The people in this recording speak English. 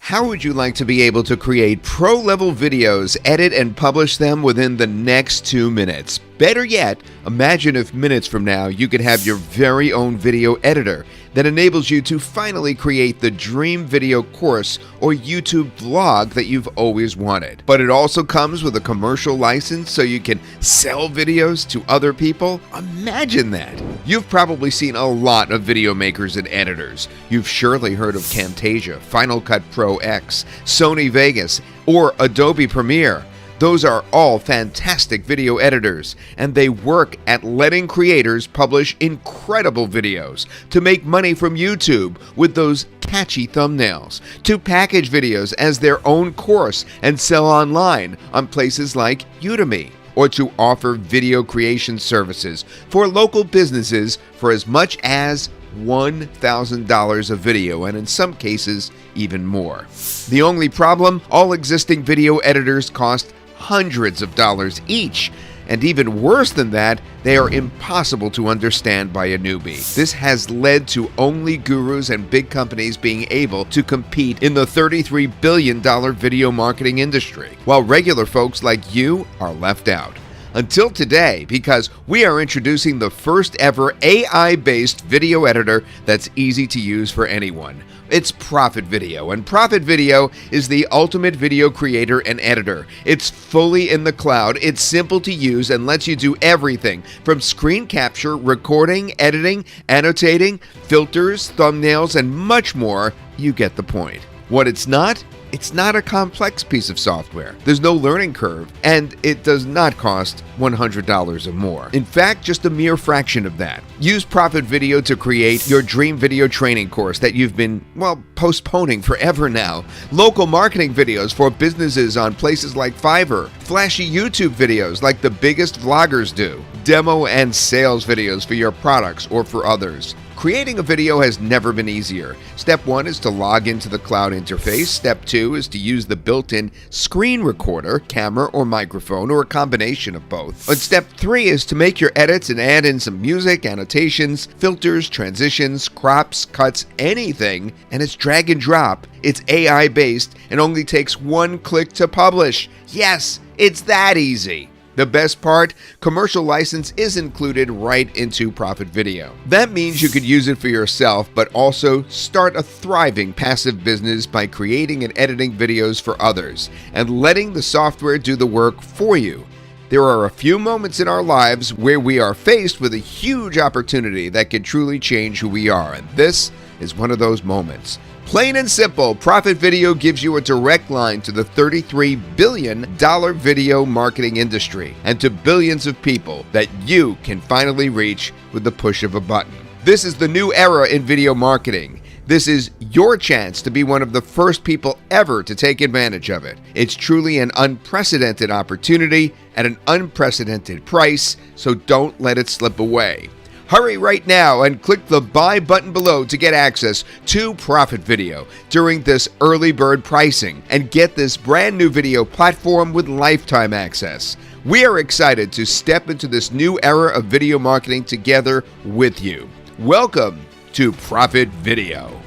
How would you like to be able to create pro-level videos, edit and publish them within the next 2 minutes? Better yet, imagine if minutes from now you could have your very own video editor that enables you to finally create the dream video course or YouTube vlog that you've always wanted. But it also comes with a commercial license so you can sell videos to other people? Imagine that! You've probably seen a lot of video makers and editors. You've surely heard of Camtasia, Final Cut Pro X, Sony Vegas, or Adobe Premiere. Those are all fantastic video editors, and they work at letting creators publish incredible videos to make money from YouTube with those catchy thumbnails, to package videos as their own course and sell online on places like Udemy, or to offer video creation services for local businesses for as much as $1,000 a video, and in some cases even more. The only problem, all existing video editors cost hundreds of dollars each, and even worse than that, they are impossible to understand by a newbie. This has led to only gurus and big companies being able to compete in the $33 billion video marketing industry, while regular folks like you are left out. Until today, because we are introducing the first ever AI-based video editor that's easy to use for anyone. It's ProfitVideo, and ProfitVideo is the ultimate video creator and editor. It's fully in the cloud, it's simple to use, and lets you do everything from screen capture, recording, editing, annotating, filters, thumbnails, and much more. You get the point. What it's not a complex piece of software. There's no learning curve, and it does not cost $100 or more. In fact, just a mere fraction of that. Use ProfitVideo to create your dream video training course that you've been, postponing forever now. Local marketing videos for businesses on places like Fiverr. Flashy YouTube videos like the biggest vloggers do. Demo and sales videos for your products or for others. Creating a video has never been easier. Step 1 is to log into the cloud interface. Step 2 is to use the built-in screen recorder, camera, or microphone, or a combination of both. And step 3 is to make your edits and add in some music, annotations, filters, transitions, crops, cuts, anything, and it's drag and drop. It's AI-based and only takes 1 click to publish. Yes, it's that easy. The best part, commercial license is included right into ProfitVideo. That means you could use it for yourself, but also start a thriving passive business by creating and editing videos for others and letting the software do the work for you. There are a few moments in our lives where we are faced with a huge opportunity that can truly change who we are, and this is one of those moments. Plain and simple, ProfitVideo gives you a direct line to the $33 billion video marketing industry and to billions of people that you can finally reach with the push of a button. This is the new era in video marketing. This is your chance to be one of the first people ever to take advantage of it. It's truly an unprecedented opportunity at an unprecedented price, so don't let it slip away. Hurry right now and click the buy button below to get access to ProfitVideo during this early bird pricing and get this brand new video platform with lifetime access. We are excited to step into this new era of video marketing together with you. Welcome to ProfitVideo.